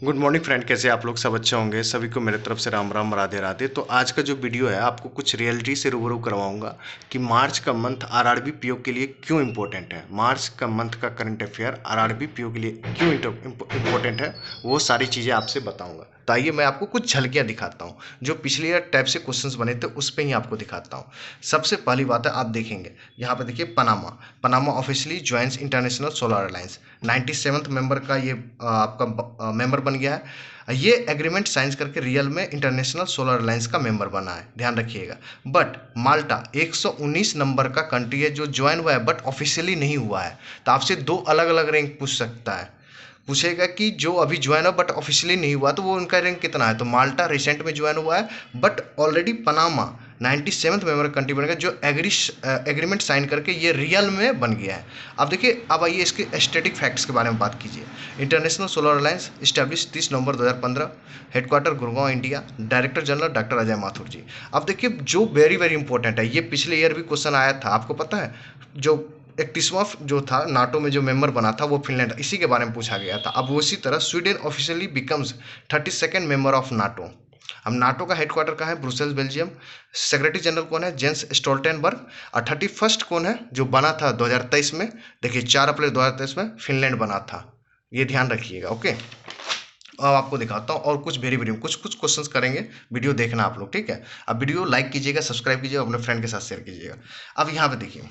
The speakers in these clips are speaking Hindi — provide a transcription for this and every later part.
गुड मॉर्निंग फ्रेंड, कैसे आप लोग? सब अच्छे होंगे। सभी को मेरे तरफ से राम राम, राधे राधे। तो आज का जो वीडियो है आपको कुछ रियलिटी से रूबरू करवाऊंगा कि मार्च का मंथ आरआरबी पीओ के लिए क्यों इंपॉर्टेंट है। मार्च का मंथ का करंट अफेयर आरआरबी पीओ के लिए क्यों इंपॉर्टेंट है, वो सारी चीज़ें आपसे बताऊंगा। तो आइए मैं आपको कुछ झलकियाँ दिखाता हूँ जो पिछले ईयर टाइप से क्वेश्चंस बने थे, उस पर ही आपको दिखाता हूँ। सबसे पहली बात है, आप देखेंगे यहाँ पे देखिए Panama. Panama officially joins international Solar alliance. 97th member का ये आपका मेंबर बन गया है। ये एग्रीमेंट साइन करके रियल में इंटरनेशनल सोलर अलायंस का मेंबर बना है, ध्यान रखिएगा। बट माल्टा 119 नंबर का कंट्री है जो ज्वाइन हुआ है बट ऑफिशियली नहीं हुआ है। तो आपसे दो अलग अलग रैंक पूछ सकता है। पूछेगा कि जो अभी ज्वाइन हो बट ऑफिशियली नहीं हुआ तो वो उनका रैंक कितना है। तो माल्टा रिसेंट में ज्वाइन हुआ है but already Panama 97th member country बन गया जो एग्रीमेंट साइन करके ये रियल में बन गया है। अब देखिए, अब आइए इसके स्टैटिक फैक्ट्स के बारे में बात कीजिए। इंटरनेशनल सोलर अलायंस इस्टेब्लिश 30 नवंबर 2015, headquarter Gurgaon India, director general doctor Ajay Mathur ji. अब देखिए जो वेरी वेरी इंपॉर्टेंट है, ये पिछले ईयर भी क्वेश्चन आया था, आपको पता है। जो 31वां जो था नाटो में जो मेंबर बना था वो फिनलैंड, इसी के बारे में पूछा गया था। अब उसी तरह Sweden officially becomes 32nd member of NATO. अब नाटो का हेडक्वार्टर कहाँ है? Brussels, Belgium. सेक्रेटरी जनरल कौन है? Jens Stoltenberg. और 31st कौन है जो बना था 2023 में? देखिए 4 अप्रैल 2023 में फिनलैंड बना था, ये ध्यान रखिएगा। ओके, अब आपको दिखाता हूँ और कुछ वेरी वेरी कुछ कुछ क्वेश्चंस करेंगे। वीडियो देखना आप लोग, ठीक है। अब वीडियो लाइक कीजिएगा, सब्सक्राइब कीजिएगा, अपने फ्रेंड के साथ शेयर कीजिएगा। अब यहाँ पे देखिए,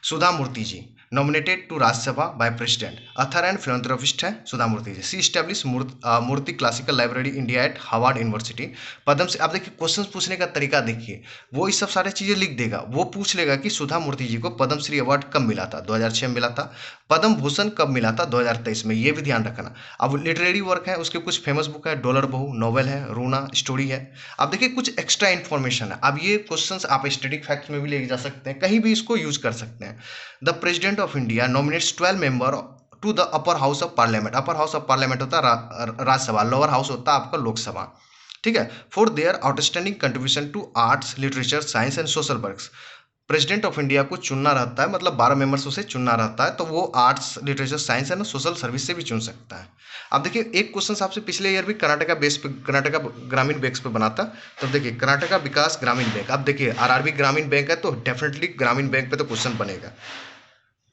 Sudha Murty ji nominated to Rajya Sabha by president, author and philanthropist है Sudha Murty ji. She establish Murty classical library India at Harvard University. Padma से, आप देखिए क्वेश्चन पूछने का तरीका देखिए, वो ये सब सारी चीजें लिख देगा। वो पूछ लेगा कि सुधा मूर्ति जी को पद्म श्री अवार्ड कब मिला था? 2006 में मिला था। पद्म भूषण कब मिला था? 2023 में, ये भी ध्यान रखना। अब लिटरेरी वर्क है, उसके कुछ फेमस बुक है, डॉलर बहू, नॉवेल है, रूना, स्टोरी है। अब देखिए कुछ एक्स्ट्रा इन्फॉर्मेशन है। अब ये क्वेश्चंस आप स्टैटिक फैक्ट्स में भी ले जा सकते हैं, कहीं भी इसको यूज कर सकते हैं। The president of India nominates 12 member to the upper house of parliament. Upper house of parliament होता है राज्यसभा, लोअर हाउस होता है आपका लोकसभा, ठीक है। For their outstanding contribution to arts, literature, science and social works. President of India को चुनना रहता है, मतलब 12 मेंबर्स उसे चुनना रहता है, तो वो arts, literature, science and social service से भी चुन सकता है। अब देखिए एक क्वेश्चन आपसे पिछले ईयर भी कर्नाटका बेस पे, कर्नाटका ग्रामीण बैंक पे बना था। तो देखिए कर्नाटका विकास ग्रामीण बैंक, अब देखिए आरआरबी ग्रामीण बैंक है तो डेफिनेटली ग्रामीण बैंक पे तो क्वेश्चन बनेगा।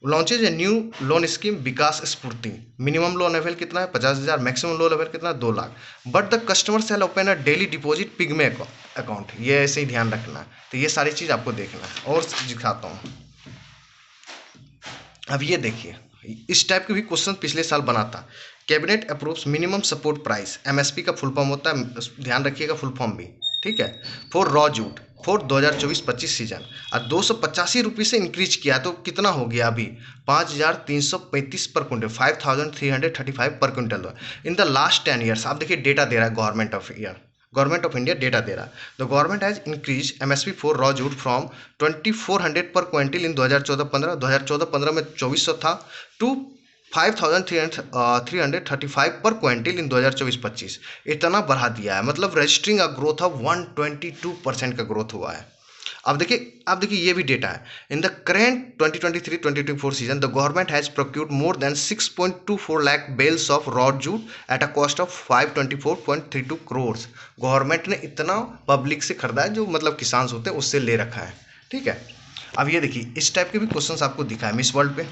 Launches a new loan scheme Vikas Sphoorti. Minimum loan level कितना है? 50,000। मैक्सिमम लोन लेवल कितना है? 2 lakh. But the customer shall open a daily deposit pigmy account, ये ऐसे ही ध्यान रखना है। तो ये सारी चीज़ आपको देखना है और दिखाता हूँ। अब ये देखिए, इस टाइप के भी क्वेश्चन पिछले साल बना था। Cabinet approves minimum support price, MSP का फुल फॉर्म होता है, ध्यान रखिएगा फुल फॉर्म भी, ठीक है। For raw jute for 2024-25 season और 285 रुपये से इंक्रीज किया, तो कितना हो गया अभी? 5,335 पर क्विंटल, 5,335 पर quintal in the last 10 years. आप देखिए डेटा दे रहा है गवर्नमेंट ऑफ इंडिया डेटा दे रहा है। The government has increase MSP for raw jute from 2,400 पर क्विंटल इन 2014-15 में 2,415 था टू 5,335 पर क्विंटल इन 2024-25। इतना बढ़ा दिया है, मतलब रजिस्टरिंग का ग्रोथ ऑफ 122% का ग्रोथ हुआ है। अब देखिए ये भी डेटा है। In the current 2023-2024 season the government has procured more than 6.24 lakh bales of raw jute at a cost of 524.32 crore. Government ने इतना पब्लिक से खरीदा है, जो मतलब किसान होते हैं उससे ले रखा है, ठीक है। अब ये देखिए इस टाइप के भी क्वेश्चंस आपको दिखा है। मिस वर्ल्ड पे,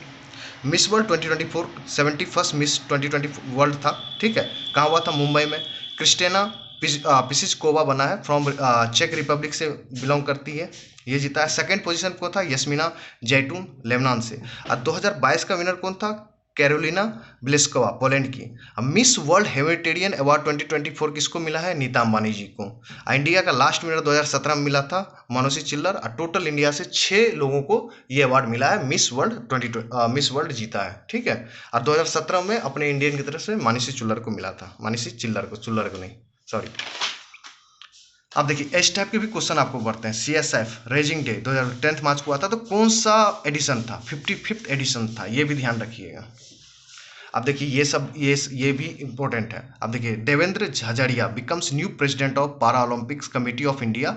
miss world 2024 71st miss 2020 world था, ठीक है। कहाँ हुआ था? मुंबई में। क्रिस्टेना पिसिचकोवा बना है, फ्रॉम चेक रिपब्लिक से बिलोंग करती है, ये जीता है। सेकंड पोजीशन को था यस्मीना जैटून, लेबनान से। और 2022 का विनर कौन था? कैरोलिना ब्लिस्कोवा, पोलैंड की। अब मिस वर्ल्ड ह्यूमैनिटेरियन अवार्ड 2024 किसको मिला है? नीता अंबानी जी को। इंडिया का लास्ट विनर 2017 में मिला था मानुषी चिल्लर। और टोटल इंडिया से 6 लोगों को ये अवार्ड मिला है। मिस वर्ल्ड जीता है, ठीक है। और 2017 में अपने इंडियन की तरफ से मानुषी चिल्लर को मिला था, मानुषी चिल्लर को नहीं, सॉरी। अब देखिए इस टाइप के भी क्वेश्चन आपको बढ़ते हैं। CSF रेजिंग डे 10 मार्च को आता, तो कौन सा एडिशन था? 55th एडिशन था, ये भी ध्यान रखिएगा। अब देखिए ये भी इंपॉर्टेंट है। अब देखिए Devendra Jhajharia becomes new president of para Olympics committee of India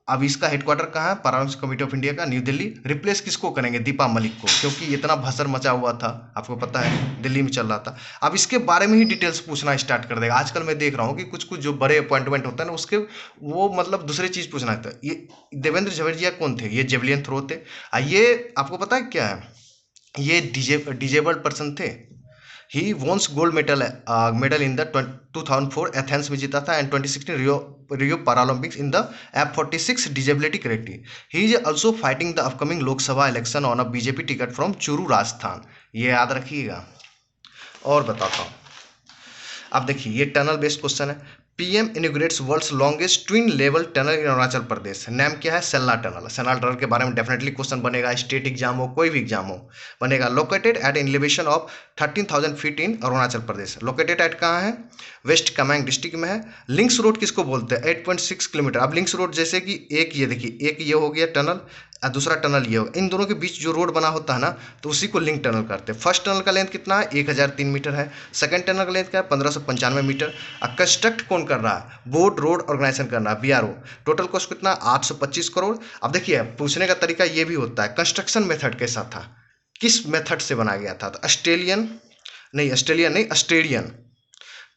अब इसका हेडक्वार्टर कहाँ है? पार्लियामेंट कमेटी ऑफ इंडिया का न्यू दिल्ली। रिप्लेस किसको करेंगे? दीपा मलिक को, क्योंकि इतना भसर मचा हुआ था, आपको पता है दिल्ली में चल रहा था। अब इसके बारे में ही डिटेल्स पूछना स्टार्ट कर देगा। आजकल मैं देख रहा हूँ कि कुछ कुछ जो बड़े अपॉइंटमेंट होता है ना, उसके वो मतलब दूसरी चीज़ पूछना था। ये देवेंद्र झवेरिया कौन थे? ये जेवलियन थ्रो थे। ये आपको पता है क्या है? ये डिजेबल्ड पर्सन थे। He wins gold medal in the 2004 Athens में जीता था, and 2016 Rio Paralympics in the F46 disability category. He is also fighting the upcoming Lok Sabha election on a BJP ticket from Churu Rajasthan. ये याद रखिएगा। और बताता हूँ, अब देखिए ये टनल बेस्ड क्वेश्चन है। PM inaugurates world's longest twin level tunnel in Arunachal Pradesh. नाम क्या है? सेल्ला टनल। सेल्ला टनल के बारे में डेफिनेटली क्वेश्चन बनेगा, स्टेट एग्जाम हो, कोई भी एग्जाम हो बनेगा। Located at elevation of 13,000 feet in Arunachal Pradesh. Located at कहाँ है? वेस्ट कामेंग डिस्ट्रिक्ट में है। लिंक्स रोड किसको बोलते हैं? 8.6 किलोमीटर। अब लिंक्स रोड जैसे कि एक ये देखिए, एक ये हो गया टनल और दूसरा टनल ये होगा, इन दोनों के बीच जो रोड बना होता है ना, तो उसी को लिंक टनल करते हैं। फर्स्ट टनल का लेंथ कितना है? 1003 मीटर है। सेकंड टनल का लेंथ क्या है? 1595 मीटर। अब कंस्ट्रक्ट कौन कर रहा है? बोर्ड रोड ऑर्गेनाइजेशन कर रहा है, BRO। टोटल कॉस्ट कितना? 825 करोड़। अब देखिए पूछने का तरीका ये भी होता है, कंस्ट्रक्शन मेथड कैसा था, किस मेथड से बनाया गया था? तो ऑस्ट्रेलियन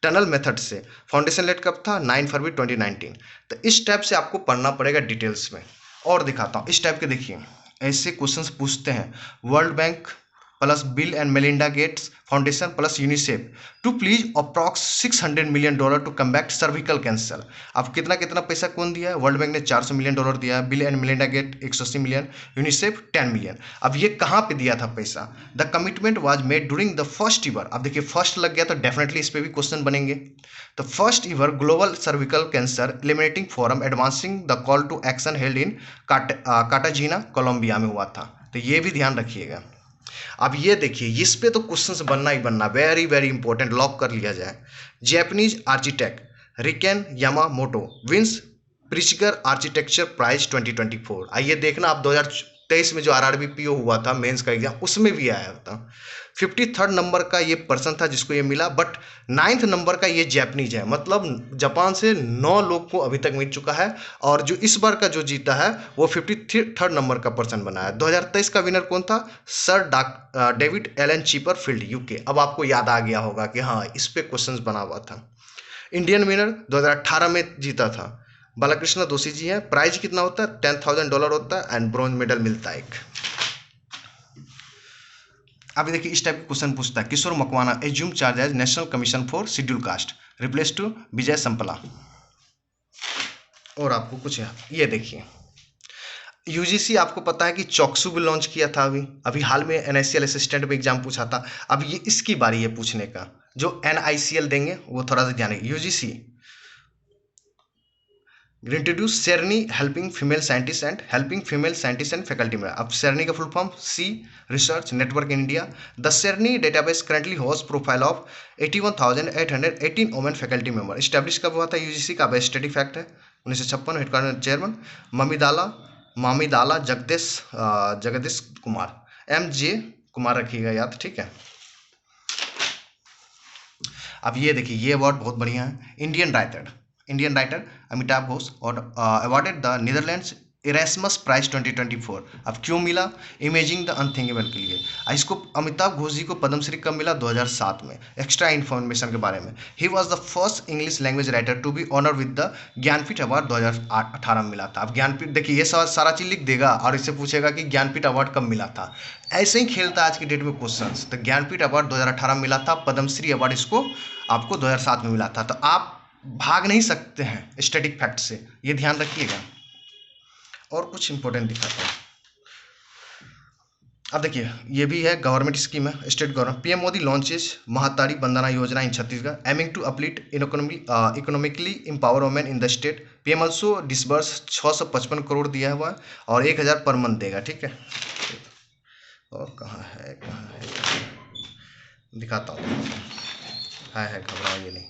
टनल मेथड से। फाउंडेशन लेट कब था? 9 फरवरी 2019। तो इस टाइप से आपको पढ़ना पड़ेगा डिटेल्स में। और दिखाता हूँ इस टाइप के, देखिए ऐसे क्वेश्चंस पूछते हैं। World Bank plus Bill and Melinda Gates Foundation plus UNICEF to please approx $600 million to combat cervical cancer. अब कितना कितना पैसा कौन दिया है? वर्ल्ड बैंक ने $400 मिलियन दिया है, Bill and Melinda Gate 180 million, UNICEF 10 million. अब ये कहाँ पे दिया था पैसा? The commitment was made during the first year. अब देखिए फर्स्ट लग गया तो डेफिनेटली इस पर भी क्वेश्चन बनेंगे। तो first year global cervical cancer eliminating forum advancing the call to action held in Cartagena Colombia में हुआ था। तो ये भी ध्यान रखिएगा। अब ये देखिए इस पे तो क्वेश्चंस बनना ही बनना, वेरी वेरी इंपॉर्टेंट, लॉक कर लिया जाए। Japanese architect Riken Yamamoto wins Pritzker Architecture Prize 2024। आइए देखना, आप 2023 में जो RRBPO हुआ था मेंस का एग्जाम, उसमें भी आया था। 53rd नंबर का ये पर्सन था जिसको ये मिला, बट 9th नंबर का ये जैपनीज है। मतलब जापान से 9 लोग को अभी तक मिल चुका है, और जो इस बार का जो जीता है वो 53rd नंबर का पर्सन बना है। 2023 का विनर कौन था? Sir David Alan Chipperfield, UK। अब आपको याद आ गया होगा कि हाँ इस पे क्वेश्चन बना हुआ था। इंडियन विनर 2018 में जीता था, बालाकृष्ण दोषी जी हैं। प्राइज कितना होता है? $10,000 होता है, एंड ब्रॉन्ज मेडल मिलता है एक। अभी देखिए इस टाइप के क्वेश्चन पूछता है। Kishore Makwana assume charge as National Commission for Scheduled Caste, replace to Vijay Sampla. और आपको कुछ है, ये देखिए UGC आपको पता है कि चॉक्सू भी लॉन्च किया था अभी हाल में। NICL असिस्टेंट में एग्जाम पूछा था। अब ये इसकी बारी है पूछने का। जो NICL देंगे वो थोड़ा सा ध्यान रखिए। UGC introduce SheRNI helping female scientist and faculty में। अब सेरनी का full form she research network in India. The SheRNI database currently host profile of 81,818 women faculty member. Establish कब हुआ था UGC का? स्टडी फैक्ट है 1956। Headquarter chairman Mamidala Jagadish Kumar, MJ Kumar रखिएगा याद, ठीक है। अब ये देखिए ये अवार्ड बहुत बढ़िया है। इंडियन राइटर अमिताभ घोष और अवार्डेड द नीदरलैंड्स इरेस्मस प्राइज 2024। अब क्यों मिला? इमेजिंग द अनथिंकेबल के लिए। इसको अमिताभ घोष जी को पद्मश्री कब मिला? 2007 में। एक्स्ट्रा इन्फॉर्मेशन के बारे में, he was the first English language writer to be honour with the Jnanpith award 2018 में मिला था। अब ज्ञानपीठ देखिए ये सारा चीज लिख देगा और इससे पूछेगा कि ज्ञानपीठ अवार्ड कब मिला था। ऐसे ही खेलता है आज की डेट में क्वेश्चन। तो ज्ञानपीठ अवार्ड 2018 में मिला था, पद्मश्री अवार्ड इसको आपको 2007 में मिला था। तो आप भाग नहीं सकते हैं स्टैटिक फैक्ट से, ये ध्यान रखिएगा। और कुछ इंपॉर्टेंट दिखाता हूँ। अब देखिए ये भी है गवर्नमेंट स्कीम है, state government. PM Modi launches Mahtari Vandana Yojana in Chhattisgarh, aiming to uplift economically empower women in the state. PM also disburse 655 crore दिया हुआ है और 1,000 पर मंथ देगा, ठीक है। और कहाँ है दिखाता हूँ, है घबराइए नहीं।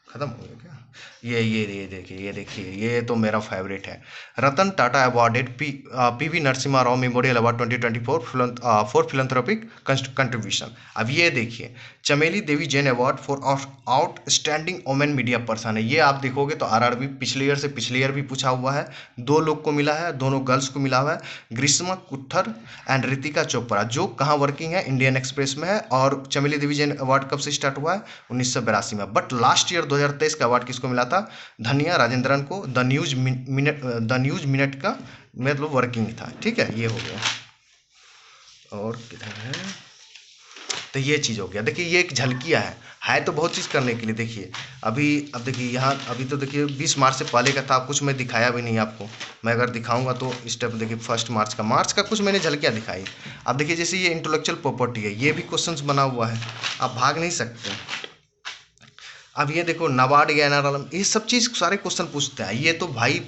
खत्म हो गया क्या? ये देखिए ये तो मेरा फेवरेट है। Ratan Tata awarded PV Narasimha Rao memorial award 2024 for philanthropic contribution. अब ये देखिए, Chameli Devi Jain award for outstanding women media person है। ये आप देखोगे तो आरआरबी पिछले ईयर से पिछले ईयर भी पूछा हुआ है, 2 लोग को मिला है, दोनों गर्ल्स को मिला हुआ है, ग्रीष्मा कुट्ठर एंड रितिका चोपड़ा, जो कहाँ वर्किंग है, इंडियन एक्सप्रेस में है। और चमेली देवी जैन अवार्ड कब से स्टार्ट हुआ है, 1982 में। बट लास्ट ईयर 2023 का अवार्ड किसको मिला था, धनिया राजेंद्रन को। द न्यूज मिनट का मतलब वर्किंग था। ठीक है, ये हो गया। और किधर है, तो ये चीज़ हो गया। देखिए ये एक झलकिया है तो बहुत चीज़ करने के लिए। देखिए अभी, अब देखिए यहाँ, अभी तो देखिए 20 मार्च से पहले का था, कुछ मैं दिखाया भी नहीं आपको। मैं अगर दिखाऊंगा तो स्टेप देखिए 1 मार्च का कुछ मैंने झलकियाँ दिखाई। अब देखिए जैसे ये इंटेलेक्चुअल प्रॉपर्टी है, ये भी क्वेश्चंस बना हुआ है, आप भाग नहीं सकते। अब ये देखो नाबार्ड या एनआरएलएम, ये सब चीज़ सारे क्वेश्चन पूछते हैं। ये तो भाई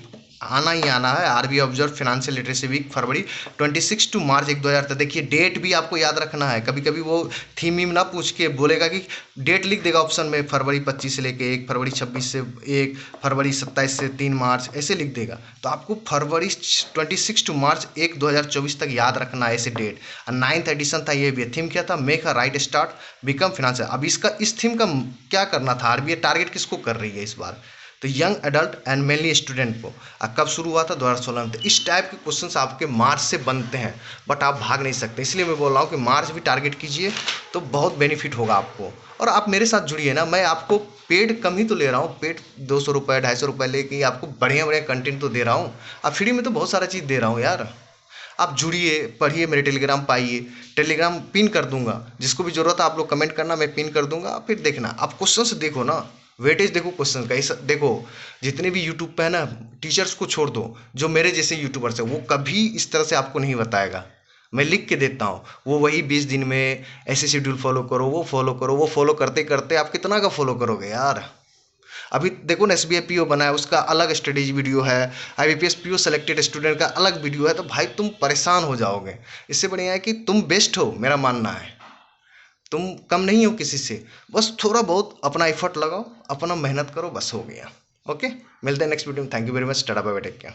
आना ही आना है। RBI observe financial literacy week February 26 to March 2000 तक। देखिए डेट भी आपको याद रखना है। कभी कभी वो थीम वीम ना पूछ के बोलेगा कि डेट लिख देगा ऑप्शन में, फरवरी 25 से लेके 1 फरवरी, 26 से 1 फरवरी, 27 से 3 मार्च, ऐसे लिख देगा। तो आपको फरवरी 26 टू मार्च 1 2024 तक याद रखना है ऐसे डेट। और 9th एडिशन था, ये भी थीम क्या था, make a right start become financial. अब इसका इस थीम का क्या करना था, आरबीआई टारगेट किसको कर रही है इस बार, तो young adult and mainly student को। कब शुरू हुआ था, 2016 में। तो इस टाइप के क्वेश्चंस आपके मार्च से बनते हैं, बट आप भाग नहीं सकते। इसलिए मैं बोल रहा हूँ कि मार्च भी टारगेट कीजिए तो बहुत बेनिफिट होगा आपको। और आप मेरे साथ जुड़िए ना, मैं आपको पेड कम ही तो ले रहा हूँ, पेड 200 रुपये 250 रुपये लेके आपको बढ़िया बढ़िया कंटेंट तो दे रहा हूँ। अब फ्री में तो बहुत सारा चीज़ दे रहा हूँ यार। आप जुड़िए, पढ़िए, मेरे टेलीग्राम पाइए, टेलीग्राम पिन कर दूंगा, जिसको भी जरूरत है आप लोग कमेंट करना, मैं पिन कर दूंगा। फिर देखना, आप क्वेश्चन से देखो ना, वेटेज देखो क्वेश्चन का। इस देखो जितने भी यूट्यूब पे है ना, टीचर्स को छोड़ दो, जो मेरे जैसे यूट्यूबर्स है, वो कभी इस तरह से आपको नहीं बताएगा। मैं लिख के देता हूँ, वो वही 20 दिन में ऐसे शेड्यूल फॉलो करो, वो फॉलो करो, वो फॉलो करते करते आप कितना का फॉलो करोगे यार। अभी देखो ना, एसबीआई पीओ बना है, उसका अलग स्ट्रेटेजी वीडियो है, आईबीपीएस पीओ सेलेक्टेड स्टूडेंट का अलग वीडियो है। तो भाई तुम परेशान हो जाओगे। इससे बढ़िया है कि तुम बेस्ट हो, मेरा मानना है। तुम कम नहीं हो किसी से, बस थोड़ा बहुत अपना एफर्ट लगाओ, अपना मेहनत करो, बस हो गया। ओके, मिलते हैं नेक्स्ट वीडियो में। Thank you very much, tata bye bye, take care.